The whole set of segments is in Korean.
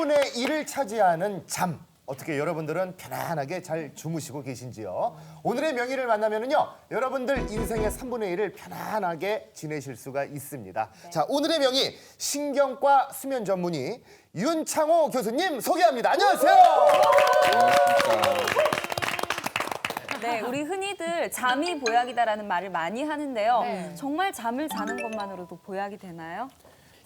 3분의 1을 차지하는 잠. 어떻게 여러분들은 편안하게 잘 주무시고 계신지요? 오늘의 명의를 만나면은요, 여러분들 인생의 3분의 1을 편안하게 지내실 수가 있습니다. 자, 오늘의 명의 신경과 수면 전문의 윤창호 교수님 소개합니다. 안녕하세요. 네, 우리 흔히들 잠이 보약이다라는 말을 많이 하는데요. 정말 잠을 자는 것만으로도 보약이 되나요?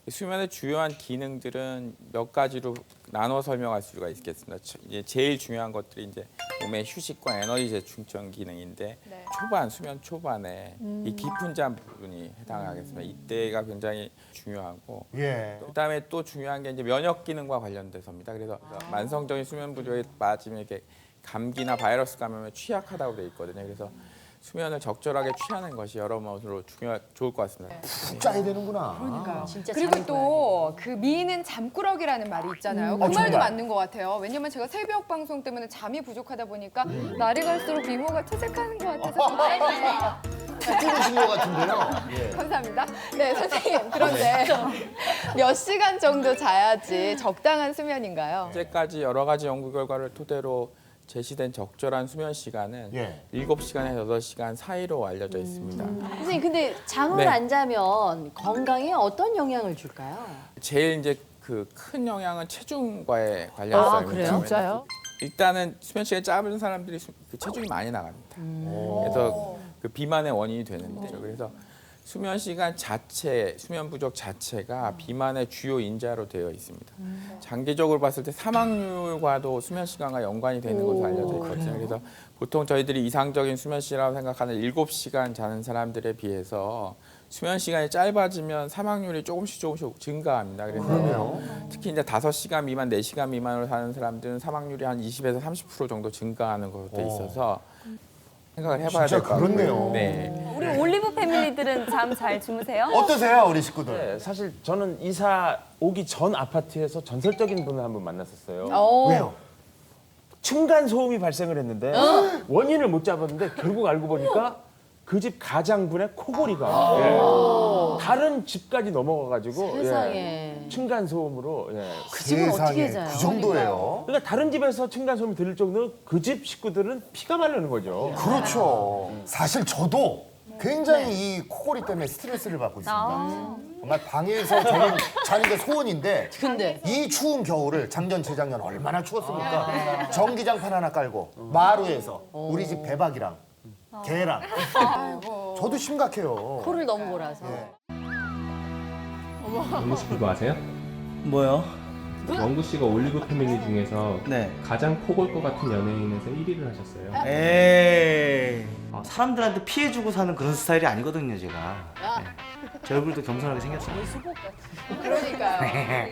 수면의 주요한 기능들은 몇 가지로 나눠 설명할 수가 있겠습니다. 이제 제일 중요한 것들이 이제 몸의 휴식과 에너지 재충전 기능인데 수면 초반에 이 깊은 잠 부분이 해당하겠습니다. 이때가 굉장히 중요하고 예. 그다음에 또 중요한 게 이제 면역 기능과 관련돼서입니다. 그래서 만성적인 수면 부족에 빠지면 이렇게 감기나 바이러스 감염에 취약하다고 돼 있거든요. 그래서 수면을 적절하게 취하는 것이 여러모로 좋을 것 같습니다. 푹 자야 되는구나. 그러니까요. 진짜 그리고 또 그 미인은 잠꾸러기라는 말이 있잖아요. 그 말도 정말. 맞는 것 같아요. 왜냐면 제가 새벽 방송 때문에 잠이 부족하다 보니까 날이 갈수록 미모가 퇴색하는 것 같아서 주무신 것 같은데요. 예. 감사합니다. 네, 선생님. 그런데 몇 시간 정도 자야지 적당한 수면인가요? 현재까지 여러 가지 연구 결과를 토대로 제시된 적절한 수면 시간은 예. 7시간에서 8시간 사이로 알려져 있습니다. 선생님, 근데 잠을 네. 안 자면 건강에 어떤 영향을 줄까요? 제일 이제 그 큰 영향은 체중과의 관련성입니다. 그래요? 진짜요? 일단은 수면 시간이 짧은 사람들이 그 체중이 많이 나갑니다. 그래서 그 비만의 원인이 되는데 그래서 수면 시간 자체, 수면 부족 자체가 비만의 주요 인자로 되어 있습니다. 장기적으로 봤을 때 사망률과도 수면 시간과 연관이 되는 것으로 알려져 있거든요. 그래서 보통 저희들이 이상적인 수면 시간이라고 생각하는 7시간 자는 사람들에 비해서 수면 시간이 짧아지면 사망률이 조금씩 증가합니다. 그래서 특히 이제 5시간 미만, 4시간 미만으로 사는 사람들은 사망률이 한 20에서 30% 정도 증가하는 것으로 돼 있어서 생각을 해봐야 될 것 같고요. 그렇네요. 네. 우리 올리브 패밀리들은 잠 잘 주무세요? 어떠세요, 우리 식구들? 네, 사실 저는 이사 오기 전 아파트에서 전설적인 분을 한번 만났었어요. 왜요? 층간 소음이 발생을 했는데 원인을 못 잡았는데 결국 알고 보니까 그 집 가장분의 코골이가 다른 집까지 넘어가가지고 세상에. 층간 소음으로 그 집은 어떻게 세상에, 자요? 그 정도예요? 그러니까 다른 집에서 층간 소음이 들릴 정도로 그 집 식구들은 피가 마르는 거죠. 그렇죠. 사실 저도 굉장히 이 코골이 때문에 스트레스를 받고 있습니다. 정말 방에서 자는 게 소원인데 근데 이 추운 겨울을 작년, 재작년 얼마나 추웠습니까? 전기장판 하나 깔고 마루에서 우리 집 배박이랑 개랑 저도 심각해요. 코를 너무 골아서. 영구 씨 그거 아세요? 뭐요? 영구 씨가 올리브 패밀리 중에서 네. 가장 코골 것 같은 연예인에서 1위를 하셨어요. 에이. 사람들한테 피해주고 사는 그런 스타일이 아니거든요, 제가. 네. 제 얼굴도 겸손하게 생겼어요. 그러니까요.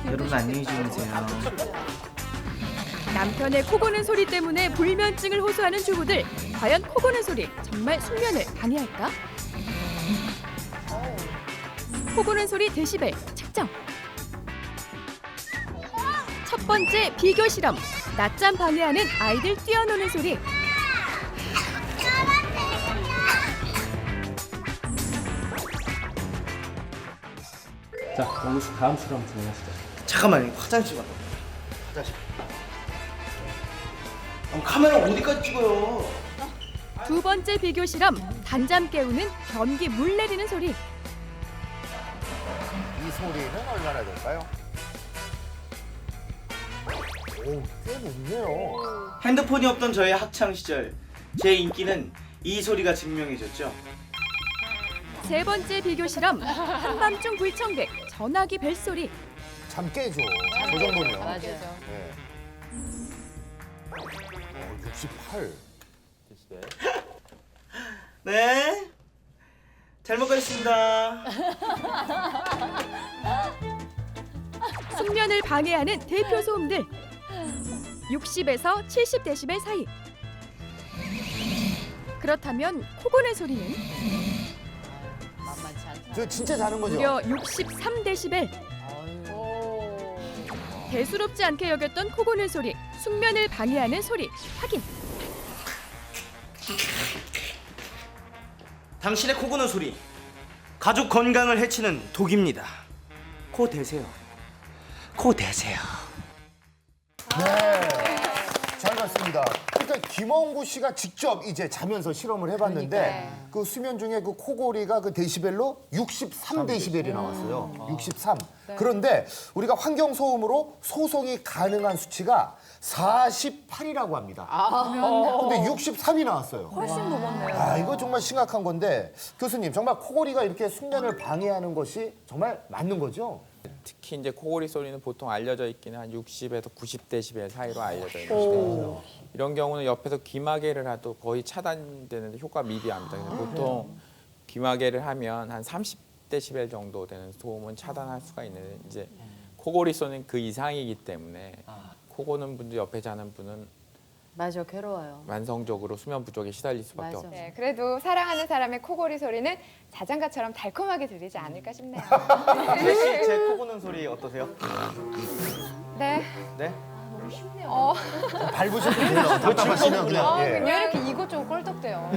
여러분 안녕히 주무세요. 남편의 코고는 소리 때문에 불면증을 호소하는 주부들. 과연 코고는 소리 정말 숙면을 방해할까? 코고는 소리 데시벨 측정. 첫 번째 비교 실험. 낮잠 방해하는 아이들 뛰어노는 소리. 자, 영구 씨 다음 수로 한번 진행하시죠. 잠깐만요, 화장실 가. 화장실. 카메라 어디까지 찍어요? 두 번째 비교 실험. 단잠 깨우는 변기 물 내리는 소리. 이 소리는 얼마나 될까요? 오, 꽤 높네요. 핸드폰이 없던 저의 학창 시절, 제 인기는 이 소리가 증명해줬죠. 세 번째 비교 실험. 한밤중 불청객 전화기 벨소리. 잠 깨죠. 그 정도면. 맞아요. 네. 68. 네. 잘 먹겠습니다. 숙면을 방해하는 대표 소음들. 60에서 70데시벨 사이. 그렇다면 코고는 소리는 만만치 않다. 저 진짜 자는 거죠? 무려 63데시벨. 대수롭지 않게 여겼던 코고는 소리, 숙면을 방해하는 소리 확인. 당신의 코 고는 소리 가족 건강을 해치는 독입니다. 코 대세요. 코 대세요. 네. 잘 봤습니다. 그러니까 김원구 씨가 직접 이제 자면서 실험을 해봤는데 그 수면 중에 그 코골이가 그 데시벨로 63데시벨이 나왔어요. 63. 그런데 우리가 환경 소음으로 소송이 가능한 수치가 48이라고 합니다. 근데 63이 나왔어요. 훨씬 넘었네요. 아, 이거 정말 심각한 건데 교수님 정말 코골이가 이렇게 숙면을 방해하는 것이 정말 맞는 거죠? 특히 이제 코골이 소리는 보통 알려져 있기는 한 60에서 90데시벨 사이로 알려져 있는데 이런 경우는 옆에서 귀마개를 해도 거의 차단되는데 효과가 미비합니다. 그래서 보통 귀마개를 하면 한 30데시벨 정도 되는 소음은 차단할 수가 있는데 이제 코골이 소리는 그 이상이기 때문에 코 고는 분들 옆에 자는 분은 맞아, 괴로워요. 만성적으로 수면 부족에 시달릴 수밖에 맞아. 없죠. 네, 그래도 사랑하는 사람의 코골이 소리는 자장가처럼 달콤하게 들리지 않을까 싶네요. 제 코 고는 소리 어떠세요? 네. 네? 밟으셔도 돼요. 답답하시면 그냥. 예. 왜 이렇게 이것저것 껄떡대요?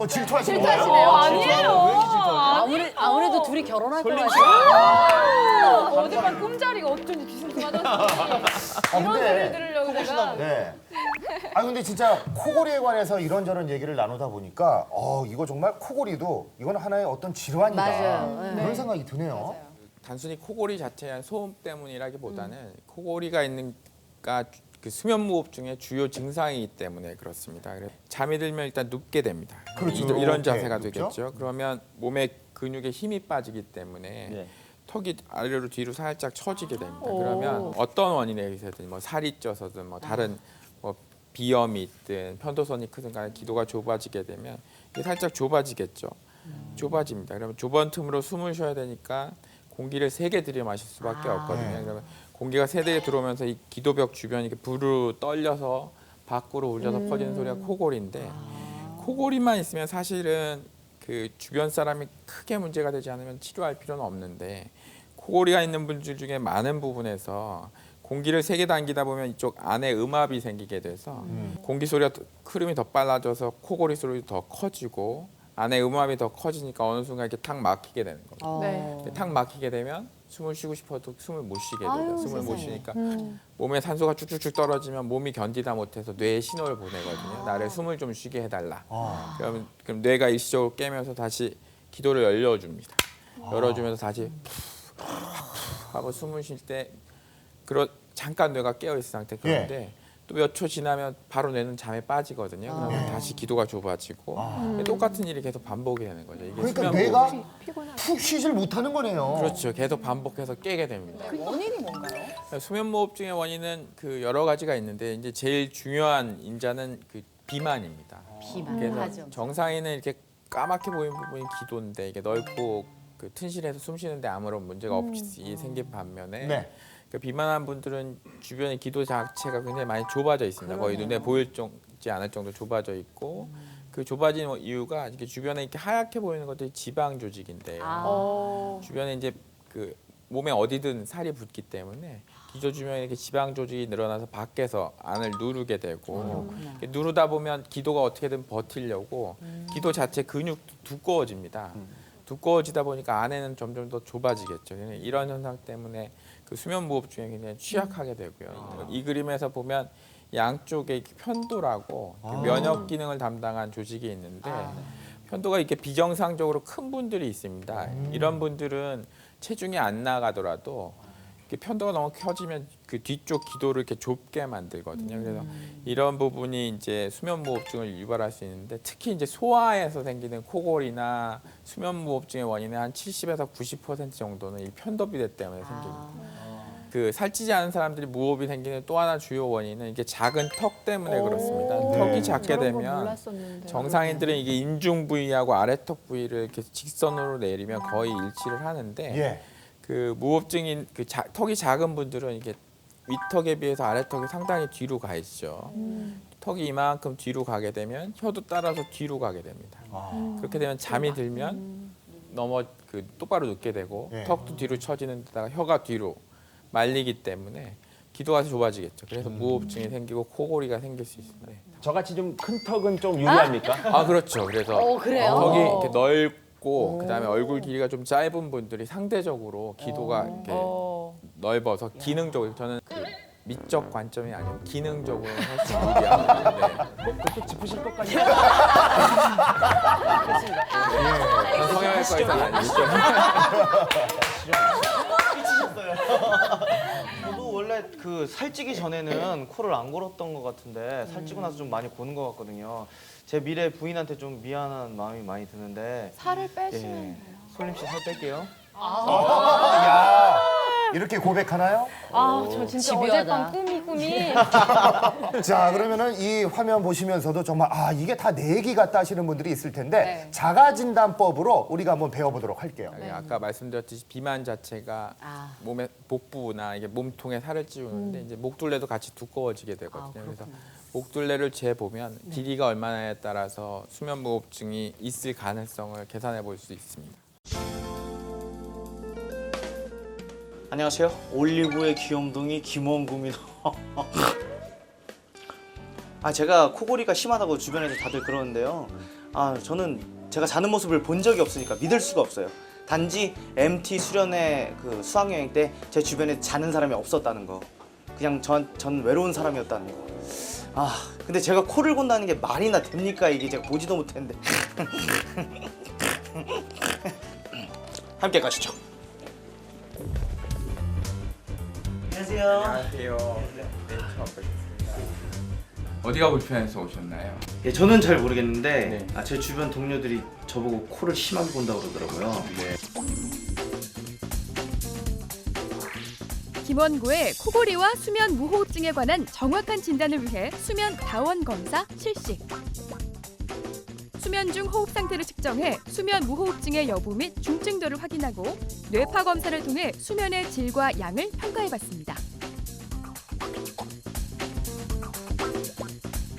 질투하시는 질투하시네요. 거예요? 아니에요. 아무래도 둘이 결혼할 것 같아요. 어젯밤 꿈자리가 어쩐지 뒤숭숭하던데. 이런 근데- 소리를 들으려고 내가. 네. 아 근데 진짜 코골이에 관해서 이런저런 얘기를 나누다 보니까 이거 정말 코골이도 이건 하나의 어떤 질환이다. 맞아요. 네. 그런 생각이 드네요. 단순히 코골이 자체의 소음 때문이라기보다는 코골이가 있는가 그 수면 무호흡 중에 주요 증상이기 때문에 그렇습니다. 그래서 잠이 들면 일단 눕게 됩니다. 그렇죠. 이런 이렇게 자세가 눕죠? 되겠죠. 그러면 몸의 근육에 힘이 빠지기 때문에 네. 턱이 아래로 뒤로 살짝 처지게 됩니다. 그러면 어떤 원인에 의해서든 뭐 살이 쪄서든 뭐 다른 뭐 비염이 있든 편도선이 크든 간에 기도가 좁아지게 되면 이게 살짝 좁아지겠죠. 좁아집니다. 그러면 좁은 틈으로 숨을 쉬어야 되니까 공기를 세게 들여 마실 수밖에 없거든요. 그러면 공기가 세게 들어오면서 이 기도벽 주변이 이렇게 부르르 떨려서 밖으로 울려서 퍼지는 소리가 코골이인데 코골이만 있으면 사실은 그 주변 사람이 크게 문제가 되지 않으면 치료할 필요는 없는데 코골이가 있는 분들 중에 많은 부분에서 공기를 세게 당기다 보면 이쪽 안에 음압이 생기게 돼서 공기 소리가 흐름이 더 빨라져서 코골이 소리도 더 커지고 안에 음압이 더 커지니까 어느 순간 이렇게 탁 막히게 되는 거죠. 네. 탁 막히게 되면 숨을 쉬고 싶어도 숨을 못 쉬게 돼요. 아유, 숨을 못 세상에. 쉬니까 몸에 산소가 쭉쭉쭉 떨어지면 몸이 견디다 못해서 뇌에 신호를 보내거든요. 나를 숨을 좀 쉬게 해달라. 그럼 뇌가 일시적으로 깨면서 다시 기도를 열려줍니다. 열어주면서 다시 푹 하고 숨을 쉴 때 잠깐 뇌가 깨어 있을 상태. 그런데 또 몇 초 지나면 바로 뇌는 잠에 빠지거든요. 그러면 다시 기도가 좁아지고 똑같은 일이 계속 반복이 되는 거죠. 이게 그러니까 수면 뇌가 무호흡. 푹 쉬질 못하는 거네요. 그렇죠. 계속 반복해서 깨게 됩니다. 원인이 뭔가요? 수면 무호흡증의 원인은 그 여러 가지가 있는데 이제 제일 중요한 인자는 그 비만입니다. 비만. 그래서 맞아. 정상인은 이렇게 까맣게 보이는 부분이 기도인데 이게 넓고 그 튼실해서 숨 쉬는데 아무런 문제가 없이 생긴 반면에 네. 그 비만한 분들은 주변의 기도 자체가 굉장히 많이 좁아져 있습니다. 거의 눈에 보이지 않을 정도 좁아져 있고 그 좁아진 이유가 이렇게 주변에 이렇게 하얗게 보이는 것들이 지방 조직인데요. 주변에 이제 그 몸에 어디든 살이 붙기 때문에 기도 주변에 이렇게 지방 조직이 늘어나서 밖에서 안을 누르게 되고 이렇게 누르다 보면 기도가 어떻게든 버티려고 기도 자체 근육도 두꺼워집니다. 두꺼워지다 보니까 안에는 점점 더 좁아지겠죠. 이런 현상 때문에 그 수면 무호흡증에 굉장히 취약하게 되고요. 이 그림에서 보면 양쪽에 이렇게 편도라고 그 면역 기능을 담당한 조직이 있는데 편도가 이렇게 비정상적으로 큰 분들이 있습니다. 이런 분들은 체중이 안 나가더라도 이렇게 편도가 너무 켜지면 그 뒤쪽 기도를 이렇게 좁게 만들거든요. 그래서 이런 부분이 이제 수면 무호흡증을 유발할 수 있는데 특히 이제 소아에서 생기는 코골이나 수면 무호흡증의 원인의 한 70에서 90% 정도는 이 편도 비대 때문에 생깁니다. 그 살찌지 않은 사람들이 무호흡이 생기는 또 하나 주요 원인은 이게 작은 턱 때문에 그렇습니다. 턱이 작게 되면 정상인들은 이게 인중 부위하고 아래턱 부위를 이렇게 직선으로 내리면 거의 일치를 하는데 예. 그 무호흡증인 그 턱이 작은 분들은 이게 윗턱에 비해서 아래턱이 상당히 뒤로 가 있죠. 턱이 이만큼 뒤로 가게 되면 혀도 따라서 뒤로 가게 됩니다. 그렇게 되면 잠이 들면 똑바로 눕게 되고 예. 턱도 뒤로 처지는 데다가 혀가 뒤로 말리기 때문에 기도가 좁아지겠죠. 그래서 무호흡증이 생기고 코골이가 생길 수 있습니다. 저같이 좀 큰 턱은 좀 유리합니까? 아 그렇죠. 그래서 그래요? 턱이 이렇게 좁고 그다음에 얼굴 길이가 좀 짧은 분들이 상대적으로 기도가 이렇게 넓어서 기능적으로 저는 그 미적 관점이 아니고 기능적으로 훨씬 유리합니다. 네. 또 짚으실 것 같네요. 저는 성형외과의사는 아니죠. 저도 원래 그 살찌기 전에는 코를 안 골았던 것 같은데 살찌고 나서 좀 많이 고는 것 같거든요. 제 미래 부인한테 좀 미안한 마음이 많이 드는데 살을 빼시면 예. 돼요. 솔림 씨 살 뺄게요. 야, 이렇게 고백하나요? 저 진짜 집요하다. 어젯밤 꿈이 자, 그러면은 이 화면 보시면서도 정말 이게 다 내 얘기 같다 하시는 분들이 있을 텐데 네. 자가진단법으로 우리가 한번 배워보도록 할게요. 아까 말씀드렸듯이 비만 자체가 몸의 복부나 이게 몸통에 살을 찌우는데 이제 목둘레도 같이 두꺼워지게 되거든요. 그래서 목둘레를 재보면 길이가 얼마나에 따라서 수면 무호흡증이 있을 가능성을 계산해 볼 수 있습니다. 안녕하세요. 올리브의 귀염둥이 김원구입니다. 제가 코골이가 심하다고 주변에서 다들 그러는데요. 저는 제가 자는 모습을 본 적이 없으니까 믿을 수가 없어요. 단지 MT 수련회 그 수학여행 때 제 주변에 자는 사람이 없었다는 거. 그냥 전 외로운 사람이었다는 거. 근데 제가 코를 곤다는 게 말이나 됩니까? 이게 제가 보지도 못했는데. 함께 가시죠. 안녕하세요. 안녕하세요. 네, 처음 뵙겠습니다. 어디가 불편해서 오셨나요? 예, 저는 잘 모르겠는데 네. 제 주변 동료들이 저보고 코를 심하게 본다고 그러더라고요. 네. 김원구의 코골이와 수면 무호흡증에 관한 정확한 진단을 위해 수면 다원 검사 실시. 수면 중 호흡 상태를 측정해 수면 무호흡증의 여부 및 중증도를 확인하고 뇌파 검사를 통해 수면의 질과 양을 평가해봤습니다.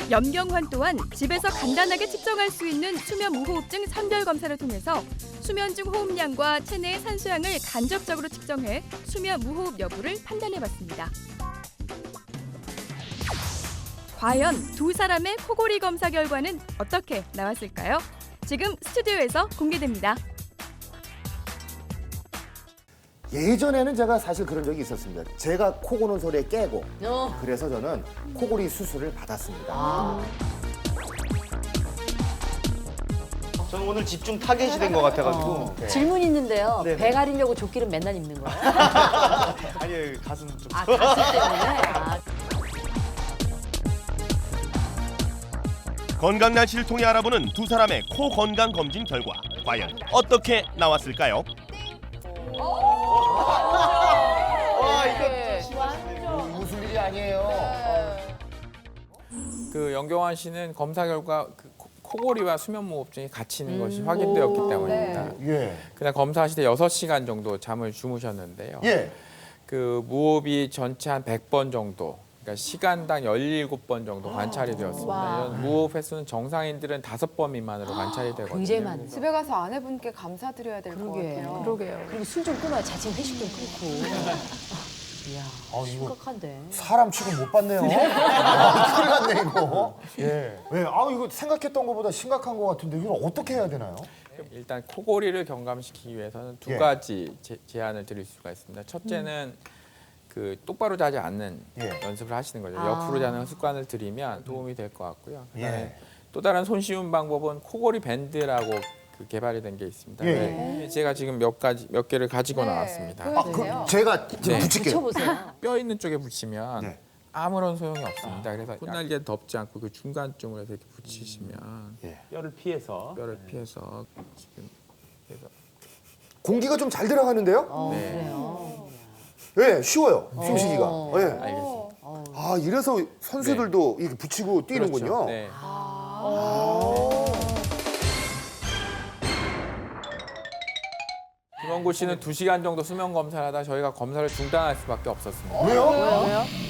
염경환 또한 집에서 간단하게 측정할 수 있는 수면 무호흡증 선별 검사를 통해서 수면 중 호흡량과 체내의 산소량을 간접적으로 측정해 수면 무호흡 여부를 판단해봤습니다. 과연 두 사람의 코골이 검사 결과는 어떻게 나왔을까요? 지금 스튜디오에서 공개됩니다. 예전에는 제가 사실 그런 적이 있었습니다. 제가 코 고는 소리에 깨고 그래서 저는 코골이 수술을 받았습니다. 저는 오늘 집중 타겟이 된 것 같아가지고. 질문 있는데요. 네네. 배 가리려고 조끼를 맨날 입는 거예요? 아니 가슴 좀. 가슴 때문에? 건강난시를 통해 알아보는 두 사람의 코 건강 검진 결과 과연 어떻게 나왔을까요? 웃을 일이 아니에요. 그 영경환 씨는 검사 결과 그 코골이와 수면 무호흡증이 같이 있는 것이 확인되었기 때문입니다. 예. 그날 검사하실 때 6시간 정도 잠을 주무셨는데요. 예. 그 무호흡이 전체 한 100번 정도, 그러니까 시간당 17번 정도 관찰이 되었습니다. 이런 무호흡 횟수는 정상인들은 5번 미만으로 관찰이 되거든요. 굉장히 많죠. 집에 가서 아내분께 감사드려야 될 것 같아요. 그러게요. 그리고 술 좀 끊어요. 자칭 회식 좀 끊고. 이야, 심각한데. 사람 취급 못 받네요. 큰일 났네 이거. 예. 왜? 이거 생각했던 것보다 심각한 것 같은데 이걸 어떻게 해야 되나요? 일단 코골이를 경감시키기 위해서는 두 예. 가지 제안을 드릴 수가 있습니다. 첫째는 그 똑바로 자지 않는 예. 연습을 하시는 거죠. 옆으로 자는 습관을 들이면 도움이 될 것 같고요. 그다음에 예. 또 다른 손쉬운 방법은 코골이 밴드라고 그 개발이 된 게 있습니다. 예. 네. 제가 지금 몇 개를 가지고 네, 나왔습니다. 보여주세요. 제가 지금 네. 붙일게요. 붙여보세요. 뼈 있는 쪽에 붙이면 네. 아무런 소용이 없습니다. 그래서 콧날개 덮지 않고 그 중간쯤으로 해서 이렇게 붙이시면 뼈를 피해서. 뼈를 피해서 지금 그래서 공기가 좀 잘 들어가는데요? 네. 그래요. 예, 쉬워요. 숨쉬기가. 예. 알겠습니다. 이래서 선수들도 이렇게 붙이고 뛰는군요. 그렇죠. 네. 김원구 씨는 2시간 정도 수면 검사를 하다 저희가 검사를 중단할 수밖에 없었습니다. 왜요?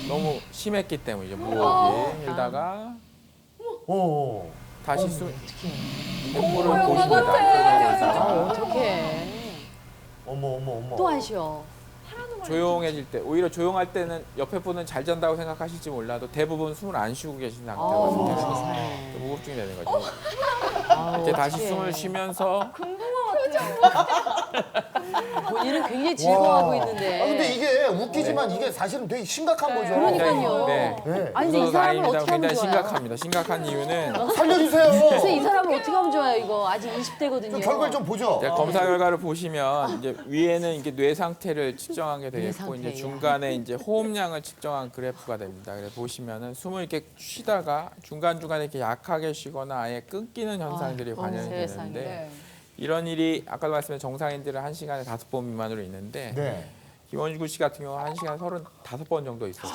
너무 심했기 때문이죠. 무호흡이 힘들다가 다시 콧볼을 보십니다. 어떡해. 어머. 또 안 쉬어. 조용해질 때 오히려 조용할 때는 옆에 분은 잘 잔다고 생각하실지 몰라도 대부분 숨을 안 쉬고 계신 상태거든요. 무호흡증이 되는 거죠. 이렇게 다시 숨을 쉬면서 본인은 굉장히 즐거워하고 있는데. 아, 근데 이게 웃기지만 이게 사실은 되게 심각한 거죠. 그러니까요. 네. 네. 아니 근데 이 사람을 어떻게 하면 굉장히 좋아요? 심각합니다. 심각한 이유는 살려주세요. 그래서 이 사람을 어떻게 하면 좋아요? 이거 아직 20대거든요. 좀 결과를 좀 보죠. 이제 검사 결과를 보시면 이제 위에는 이게 뇌 상태를 측정하게 되겠고 상태, 이제 야. 중간에 이제 호흡량을 측정한 그래프가 됩니다. 그래서 보시면은 숨을 이렇게 쉬다가 중간 중간에 이렇게 약하게 쉬거나 아예 끊기는 현상들이 관련이 세상에. 되는데 이런 일이 아까도 말씀드린 정상인들은 1시간에 5번 미만으로 있는데 네. 김원주 씨 같은 경우 1시간에 35번 정도 있었고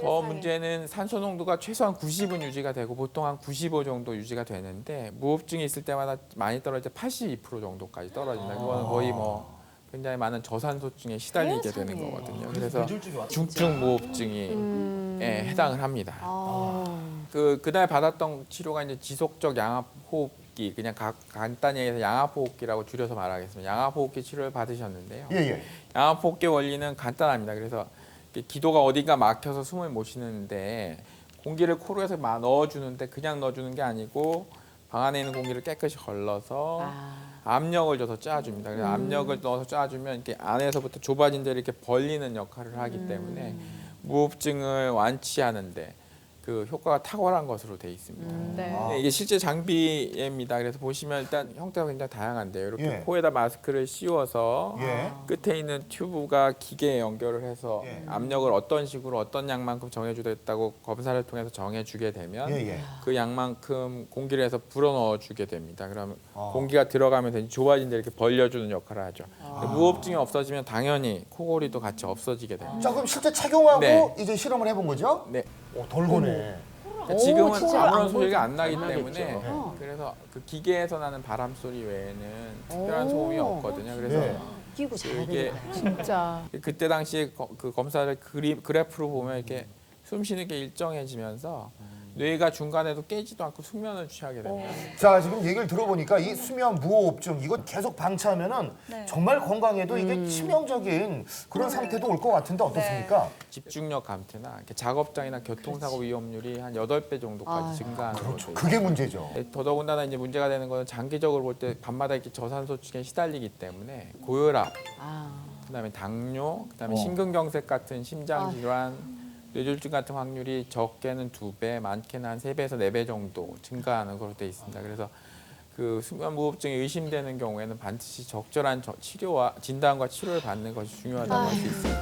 더 문제는 산소 농도가 최소한 90은 유지가 되고 보통 한 95 정도 유지가 되는데 무호흡증이 있을 때마다 많이 떨어질 때 82% 정도까지 떨어진다. 그거는 거의 뭐 굉장히 많은 저산소증에 시달리게 되는 거거든요. 그래서 중증 무호흡증이 예, 해당을 합니다. 그날 받았던 치료가 이제 지속적 양압호흡기, 그냥 간단히 얘기해서 양압호흡기라고 줄여서 말하겠습니다. 양압호흡기 치료를 받으셨는데요. 예. 양압호흡기 원리는 간단합니다. 그래서 기도가 어딘가 막혀서 숨을 못 쉬는데 공기를 코로 해서 넣어주는데 그냥 넣어주는 게 아니고 방 안에 있는 공기를 깨끗이 걸러서 압력을 줘서 짜줍니다. 그래서 압력을 넣어서 짜주면 이렇게 안에서부터 좁아진 데를 이렇게 벌리는 역할을 하기 때문에 무호흡증을 완치하는데 그 효과가 탁월한 것으로 돼 있습니다. 네, 이게 실제 장비입니다. 그래서 보시면 일단 형태가 굉장히 다양한데요. 이렇게 예. 코에다 마스크를 씌워서 예. 끝에 있는 튜브가 기계에 연결을 해서 예. 압력을 어떤 식으로 어떤 양만큼 정해주겠다고 검사를 통해서 정해주게 되면 예. 그 양만큼 공기를 해서 불어넣어주게 됩니다. 그러면 공기가 들어가면서 이제 좁아진 데 이렇게 벌려주는 역할을 하죠. 무호흡증이 없어지면 당연히 코골이도 같이 없어지게 됩니다. 자, 그럼 실제 착용하고 네. 이제 실험을 해본 거죠? 네. 오, 돌고네. 지금은 진짜 아무런 안 소리가 안 나기 나겠죠. 때문에 그래서 그 기계에서 나는 바람 소리 외에는 특별한 소음이 없거든요. 그래서 예. 끼고 자야 이게 되니까. 진짜. 그때 당시에 그 검사를 그래프로 보면 이렇게 숨 쉬는 게 일정해지면서 뇌가 중간에도 깨지도 않고 숙면을 취하게 됩니다. 자, 지금 얘기를 들어보니까 이 수면 무호흡증 이거 계속 방치하면은 정말 건강에도 이게 치명적인 그런 상태도 올 것 같은데 어떻습니까? 집중력 감퇴나 이렇게 작업장이나 교통사고 위험률이 한 8배 정도까지 증가하는 거죠. 그게 문제죠. 더더군다나 이제 문제가 되는 거는 장기적으로 볼 때 밤마다 이렇게 저산소증에 시달리기 때문에 고혈압, 그다음에 당뇨, 그다음에 심근경색 같은 심장 질환, 뇌졸중 같은 확률이 적게는 2배, 많게는 한 3배에서 4배 정도 증가하는 것으로 되어 있습니다. 그래서 그 수면 무호흡증이 의심되는 경우에는 반드시 적절한 치료와 진단과 치료를 받는 것이 중요하다고 할 수 있습니다.